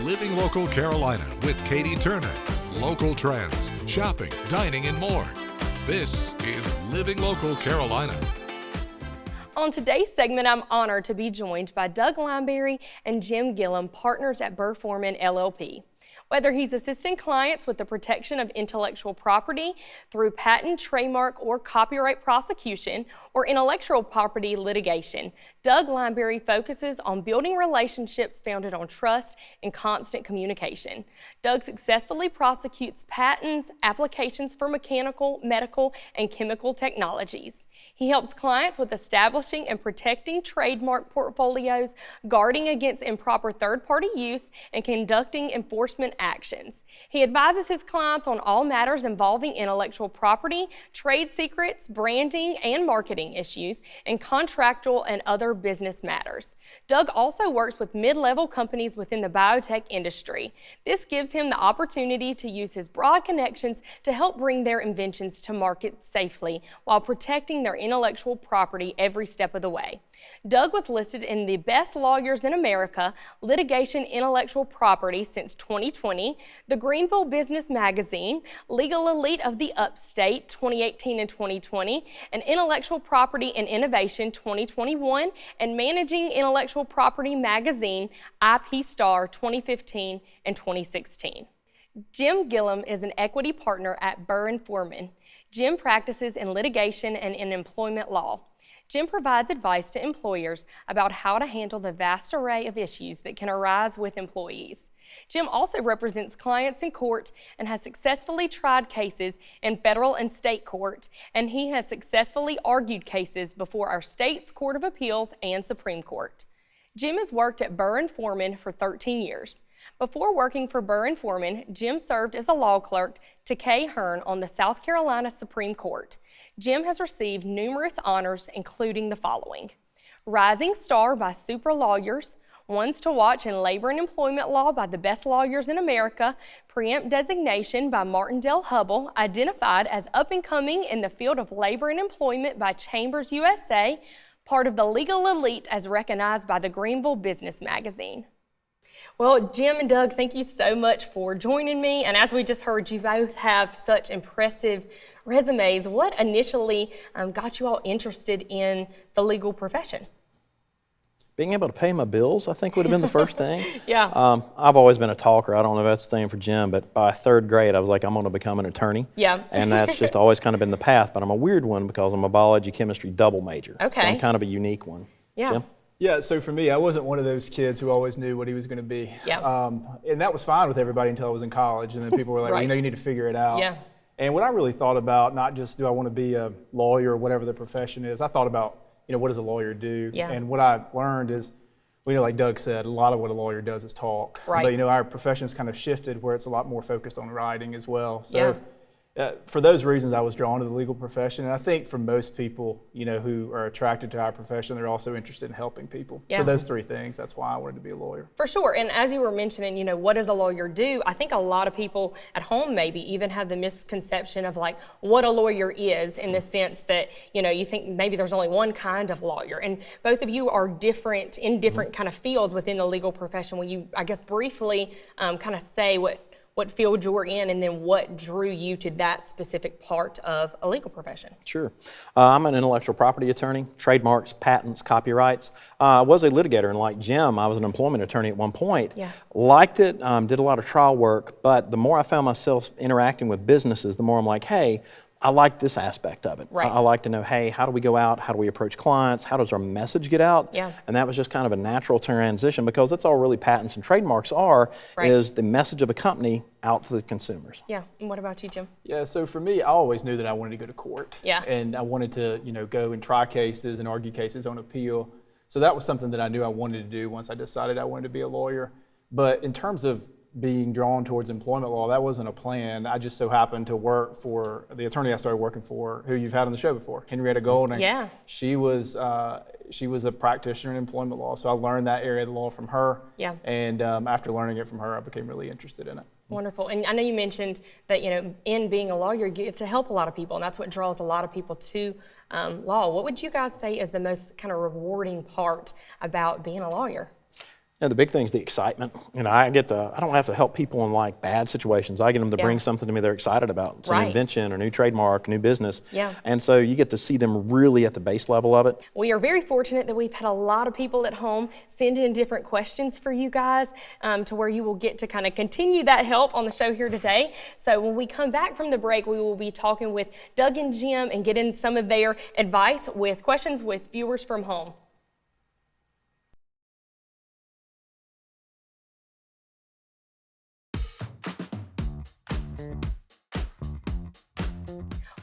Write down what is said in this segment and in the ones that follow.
Living Local Carolina with Katie Turner. Local trends, shopping, dining, and more. This is Living Local Carolina. On today's segment, I'm honored to be joined by Doug Lineberry and Jim Gilliam, partners at Burr, Forman, LLP. Whether he's assisting clients with the protection of intellectual property through patent, trademark, or copyright prosecution, or intellectual property litigation, Doug Lineberry focuses on building relationships founded on trust and constant communication. Doug successfully prosecutes patents, applications for mechanical, medical, and chemical technologies. He helps clients with establishing and protecting trademark portfolios, guarding against improper third-party use, and conducting enforcement actions. He advises his clients on all matters involving intellectual property, trade secrets, branding and marketing issues, and contractual and other business matters. Doug also works with mid-level companies within the biotech industry. This gives him the opportunity to use his broad connections to help bring their inventions to market safely while protecting their intellectual property every step of the way. Doug was listed in the Best Lawyers in America Litigation Intellectual Property since 2020, the Greenville Business Magazine, Legal Elite of the Upstate 2018 and 2020, and Intellectual Property and Innovation 2021, and Managing Intellectual Property Magazine, IP Star 2015 and 2016. Jim Gilliam is an equity partner at Burr and Forman. Jim practices in litigation and in employment law. Jim provides advice to employers about how to handle the vast array of issues that can arise with employees. Jim also represents clients in court and has successfully tried cases in federal and state court, and he has successfully argued cases before our state's Court of Appeals and Supreme Court. Jim has worked at Burr and Forman for 13 years. Before working for Burr and Forman, Jim served as a law clerk to Kay Hearn on the South Carolina Supreme Court. Jim has received numerous honors, including the following: Rising Star by Super Lawyers, Ones to Watch in Labor and Employment Law by the Best Lawyers in America, Preempt Designation by Martindale Hubbell, identified as up-and-coming in the field of labor and employment by Chambers USA, part of the Legal Elite as recognized by the Greenville Business Magazine. Well, Jim and Doug, thank you so much for joining me. And as we just heard, you both have such impressive resumes. What initially got you all interested in the legal profession? Being able to pay my bills, I think, would have been the first thing. Yeah. I've always been a talker. I don't know if that's the same for Jim, but by third grade, I was like, I'm going to become an attorney. Yeah. And that's just always kind of been the path. But I'm a weird one because I'm a biology, chemistry double major. Okay. So I'm kind of a unique one. Yeah. Jim? Yeah, so for me, I wasn't one of those kids who always knew what he was going to be. Yeah. And that was fine with everybody until I was in college. And then people were like, Right. well, you know, you need to figure it out. Yeah. And what I really thought about, not just do I want to be a lawyer or whatever the profession is, I thought about, you know, what does a lawyer do? Yeah. And what I learned is, well, you know, like Doug said, a lot of what a lawyer does is talk. Right. But, you know, our profession's kind of shifted where it's a lot more focused on writing as well. So Yeah. For those reasons, I was drawn to the legal profession. And I think for most people, you know, who are attracted to our profession, they're also interested in helping people. Yeah. So those three things, that's why I wanted to be a lawyer. For sure. And as you were mentioning, you know, what does a lawyer do? I think a lot of people at home maybe even have the misconception of like what a lawyer is, in the sense that, you know, you think maybe there's only one kind of lawyer. And both of you are different in different kind of fields within the legal profession. Will you, I guess, briefly kind of say what field you're in, and then what drew you to that specific part of a legal profession? Sure. I'm an intellectual property attorney, trademarks, patents, copyrights. I was a litigator, and like Jim, I was an employment attorney at one point. Yeah. Liked it, did a lot of trial work, but the more I found myself interacting with businesses, the more I'm like, hey, I like this aspect of it. Right. I like to know, hey, how do we go out? How do we approach clients? How does our message get out? Yeah. And that was just kind of a natural transition, because that's all really patents and trademarks are, Right. is the message of a company out to the consumers. Yeah. And what about you, Jim? Yeah, so for me, I always knew that I wanted to go to court. Yeah. And I wanted to, you know, go and try cases and argue cases on appeal. So that was something that I knew I wanted to do once I decided I wanted to be a lawyer. But in terms of being drawn towards employment law, that wasn't a plan. I just so happened to work for the attorney I started working for, who you've had on the show before, Henrietta Golding. Yeah. She was a practitioner in employment law, so I learned that area of the law from her. Yeah. And after learning it from her, I became really interested in it. Wonderful. And I know you mentioned that, you know, in being a lawyer, you get to help a lot of people, and that's what draws a lot of people to law. What would you guys say is the most kind of rewarding part about being a lawyer? And the big thing is the excitement. I don't have to help people in like bad situations. I get them to bring something to me they're excited about. It's an invention or new trademark, new business. Yeah. And so you get to see them really at the base level of it. We are very fortunate that we've had a lot of people at home send in different questions for you guys to where you will get to kind of continue that help on the show here today. So when we come back from the break, we will be talking with Doug and Jim and getting some of their advice with questions with viewers from home.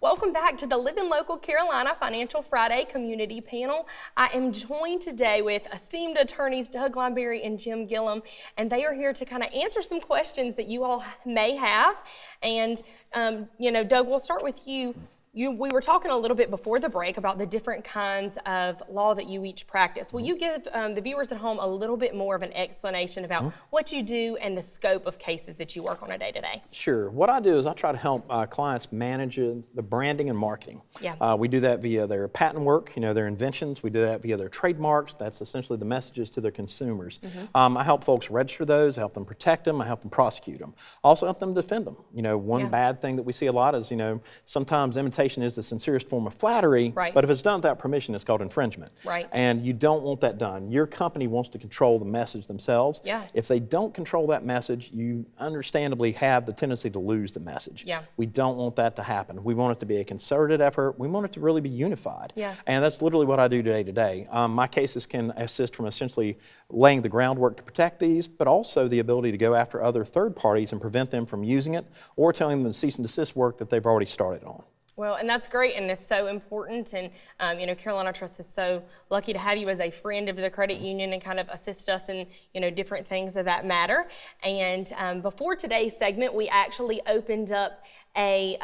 Welcome back to the Living Local Carolina Financial Friday Community Panel. I am joined today with esteemed attorneys Doug Lineberry and Jim Gilliam, and they are here to kind of answer some questions that you all may have. And, Doug, we'll start with you. We were talking a little bit before the break about the different kinds of law that you each practice. Will you give the viewers at home a little bit more of an explanation about what you do and the scope of cases that you work on a day-to-day? Sure. What I do is I try to help clients manage the branding and marketing. Yeah. We do that via their patent work, their inventions. We do that via their trademarks. That's essentially the messages to their consumers. I help folks register those, I help them protect them, I help them prosecute them. Also help them defend them. One bad thing that we see a lot is, sometimes imitation is the sincerest form of flattery, but if it's done without permission, it's called infringement. Right. And you don't want that done. Your company wants to control the message themselves. Yeah. If they don't control that message, you understandably have the tendency to lose the message. Yeah. We don't want that to happen. We want it to be a concerted effort. We want it to really be unified. Yeah. And that's literally what I do day to day. My cases can assist from essentially laying the groundwork to protect these, but also the ability to go after other third parties and prevent them from using it or telling them to cease and desist work that they've already started on. Well, and that's great, and it's so important, and Carolina Trust is so lucky to have you as a friend of the credit union and kind of assist us in, different things of that matter. And before today's segment, we actually opened up a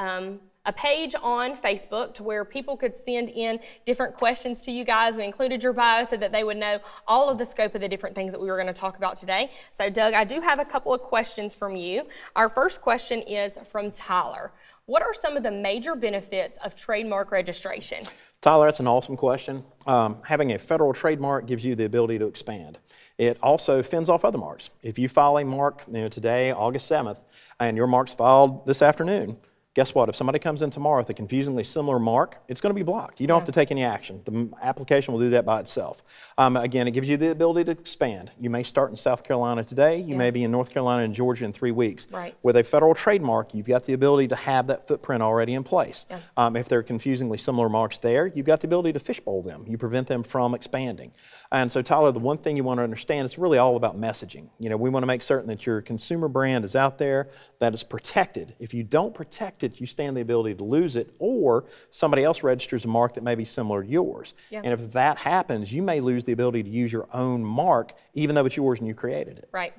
page on Facebook to where people could send in different questions to you guys. We included your bio so that they would know all of the scope of the different things that we were going to talk about today. So, Doug, I do have a couple of questions from you. Our first question is from Tyler. What are some of the major benefits of trademark registration? Tyler, that's an awesome question. Having a federal trademark gives you the ability to expand. It also fends off other marks. If you file a mark today, August 7th, and your mark's filed this afternoon, guess what? If somebody comes in tomorrow with a confusingly similar mark, it's going to be blocked. You don't have to take any action. The application will do that by itself. Again, it gives you the ability to expand. You may start in South Carolina today. You may be in North Carolina and Georgia in 3 weeks. Right. With a federal trademark, you've got the ability to have that footprint already in place. If there are confusingly similar marks there, you've got the ability to fishbowl them. You prevent them from expanding. And so, Tyler, the one thing you want to understand is really all about messaging. We want to make certain that your consumer brand is out there, that it's protected. If you don't protect it, you stand the ability to lose it, or somebody else registers a mark that may be similar to yours. And if that happens, you may lose the ability to use your own mark, even though it's yours and you created it. Right.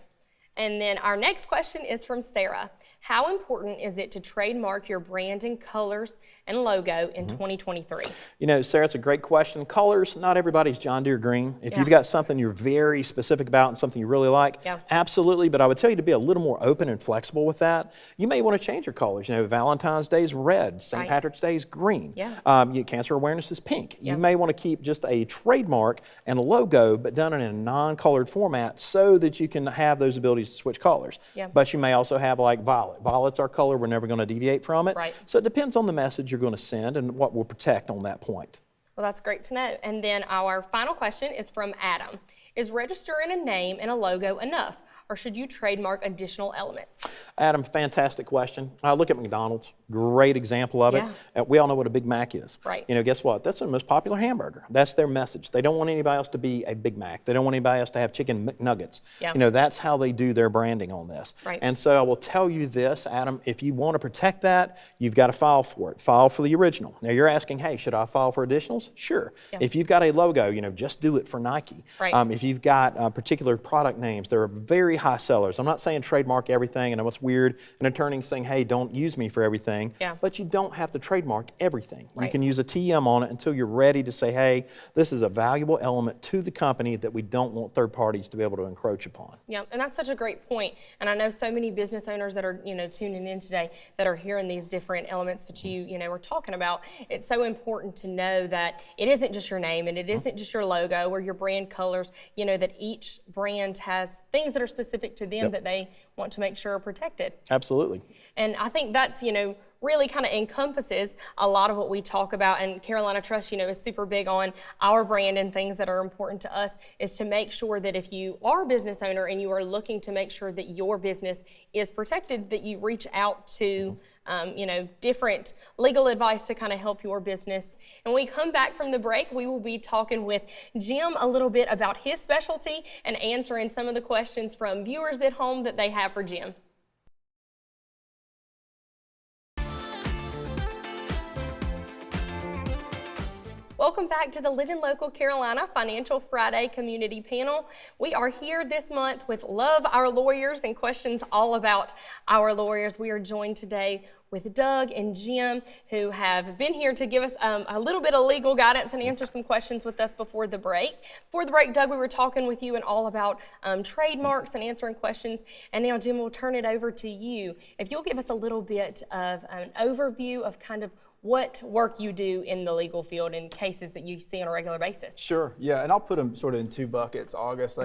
And then our next question is from Sarah. How important is it to trademark your brand and colors and logo in 2023? Sarah, it's a great question. Colors, not everybody's John Deere green. If you've got something you're very specific about and something you really like, absolutely, but I would tell you to be a little more open and flexible with that. You may want to change your colors. Valentine's Day is red, St. Patrick's Day is green, cancer awareness is pink. You may want to keep just a trademark and a logo, but done in a non-colored format so that you can have those abilities to switch colors. But you may also have like violet. Violet's our color. We're never going to deviate from it. Right. So it depends on the message you're going to send and what will protect on that point. Well, that's great to know. And then our final question is from Adam. Is registering a name and a logo enough, or should you trademark additional elements? Adam, fantastic question. Look at McDonald's. Great example of it. We all know what a Big Mac is. Right. Guess what? That's the most popular hamburger. That's their message. They don't want anybody else to be a Big Mac. They don't want anybody else to have chicken McNuggets. That's how they do their branding on this. Right. And so I will tell you this, Adam, if you want to protect that, you've got to file for it. File for the original. Now you're asking, hey, should I file for additionals? Sure. If you've got a logo, just do it for Nike. Right. If you've got particular product names, there are very high sellers. I'm not saying trademark everything, and I know it's weird, an attorney saying, hey, don't use me for everything, but you don't have to trademark everything. You can use a TM on it until you're ready to say, hey, this is a valuable element to the company that we don't want third parties to be able to encroach upon. Yeah, and that's such a great point. And I know so many business owners that are, tuning in today that are hearing these different elements that you were talking about. It's so important to know that it isn't just your name and it isn't just your logo or your brand colors, that each brand has things that are specific to them that they want to make sure are protected. Absolutely. And I think that's, really kind of encompasses a lot of what we talk about. And Carolina Trust, is super big on our brand and things that are important to us, is to make sure that if you are a business owner and you are looking to make sure that your business is protected, that you reach out to different legal advice to kind of help your business. And when we come back from the break, we will be talking with Jim a little bit about his specialty and answering some of the questions from viewers at home that they have for Jim. Welcome back to the Living Local Carolina Financial Friday Community Panel. We are here this month with Love Our Lawyers and questions all about our lawyers. We are joined today with Doug and Jim, who have been here to give us a little bit of legal guidance and answer some questions with us before the break. Before the break, Doug, we were talking with you and all about trademarks and answering questions. And now, Jim, we'll turn it over to you. If you'll give us a little bit of an overview of kind of what work you do in the legal field and cases that you see on a regular basis. Sure, yeah, and I'll put them sort of in two buckets, August.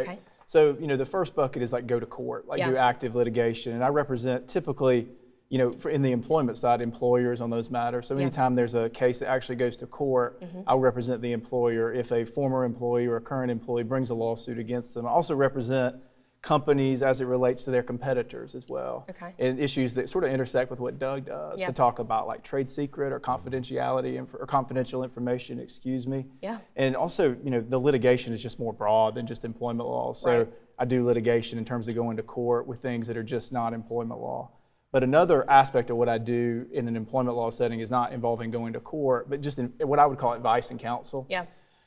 So, the first bucket is go to court, do active litigation. And I represent typically, in the employment side, employers on those matters. So anytime there's a case that actually goes to court, I'll represent the employer. If a former employee or a current employee brings a lawsuit against them, I also represent companies as it relates to their competitors as well. And issues that sort of intersect with what Doug does to talk about trade secret or confidentiality or confidential information, And also, the litigation is just more broad than just employment law. So I do litigation in terms of going to court with things that are just not employment law. But another aspect of what I do in an employment law setting is not involving going to court, but just in what I would call advice and counsel.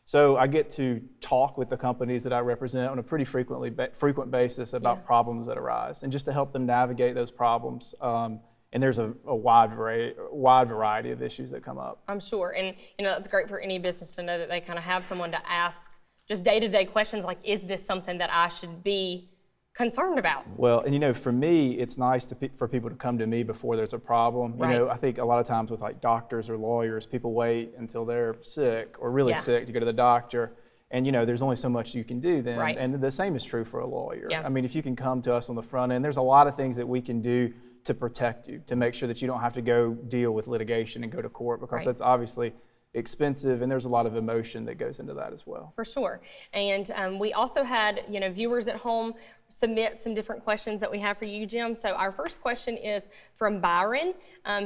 So I get to talk with the companies that I represent on a pretty frequent basis about problems that arise, and just to help them navigate those problems. And there's a wide variety of issues that come up. I'm sure, and that's great for any business to know that they kind of have someone to ask just day-to-day questions like, is this something that I should be concerned about? Well, and for me, it's nice for people to come to me before there's a problem. I think a lot of times with doctors or lawyers, people wait until they're sick or really sick to go to the doctor. And there's only so much you can do then. And the same is true for a lawyer. I mean, if you can come to us on the front end, there's a lot of things that we can do to protect you, to make sure that you don't have to go deal with litigation and go to court, because that's obviously expensive, and there's a lot of emotion that goes into that as well. For sure. And we also had viewers at home submit some different questions that we have for you, Jim. So our first question is from Byron.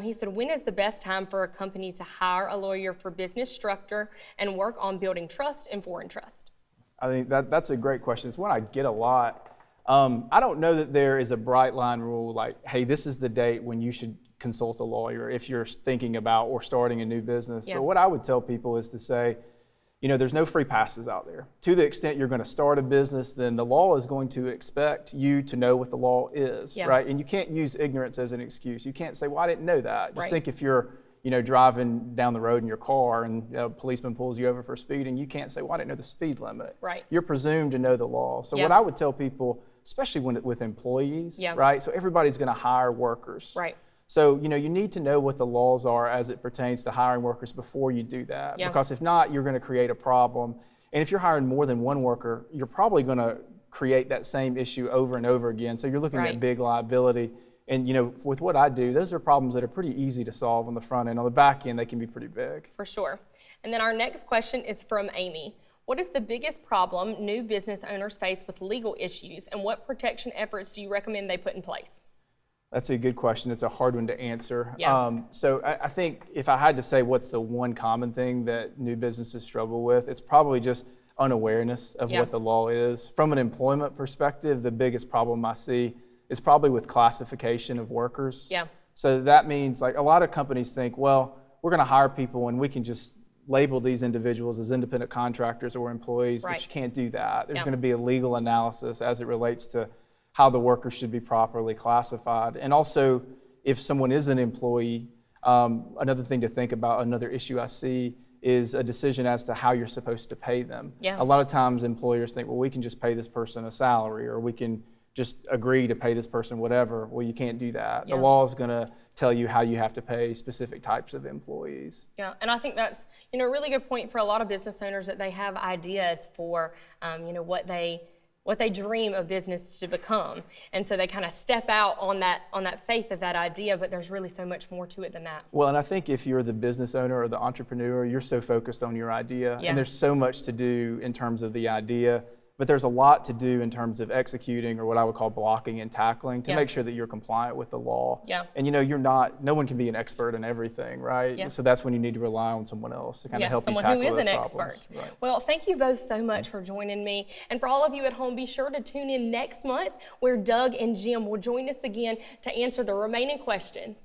He said, when is the best time for a company to hire a lawyer for business structure and work on building trust and foreign trust? I think that's a great question. It's one I get a lot. I don't know that there is a bright line rule hey, this is the date when you should consult a lawyer if you're thinking about or starting a new business. But what I would tell people is to say, there's no free passes out there. To the extent you're going to start a business, then the law is going to expect you to know what the law is, right? And you can't use ignorance as an excuse. You can't say, well, I didn't know that. Just think if you're, driving down the road in your car and a policeman pulls you over for speeding, you can't say, well, I didn't know the speed limit. You're presumed to know the law. So what I would tell people, especially with employees, right? So everybody's going to hire workers. So, you need to know what the laws are as it pertains to hiring workers before you do that. Because if not, you're going to create a problem. And if you're hiring more than one worker, you're probably going to create that same issue over and over again. So you're looking at big liability. And, with what I do, those are problems that are pretty easy to solve on the front end. On the back end, they can be pretty big. For sure. And then our next question is from Amy. What is the biggest problem new business owners face with legal issues, and what protection efforts do you recommend they put in place? That's a good question. It's a hard one to answer. So I think if I had to say what's the one common thing that new businesses struggle with, it's probably just unawareness of what the law is. From an employment perspective, the biggest problem I see is probably with classification of workers. So that means a lot of companies think, well, we're going to hire people and we can just label these individuals as independent contractors or employees, but you can't do that. There's going to be a legal analysis as it relates to how the worker should be properly classified. And also, if someone is an employee, another thing to think about, another issue I see, is a decision as to how you're supposed to pay them. Yeah. A lot of times employers think, well, we can just pay this person a salary, or we can just agree to pay this person whatever. Well, you can't do that. Yeah. The law is going to tell you how you have to pay specific types of employees. Yeah, and I think that's, a really good point for a lot of business owners, that they have ideas for, what they dream a business to become. And so they kind of step out on that faith of that idea, but there's really so much more to it than that. Well, and I think if you're the business owner or the entrepreneur, you're so focused on your idea, Yeah. and there's so much to do in terms of the idea, but there's a lot to do in terms of executing, or what I would call blocking and tackling, to Yeah. make sure that you're compliant with the law. Yeah. And no one can be an expert in everything, right? Yeah. So that's when you need to rely on someone else to kind of help you someone tackle who is those an problems. expert. Right. Well, thank you both so much for joining me. And for all of you at home, be sure to tune in next month, where Doug and Jim will join us again to answer the remaining questions.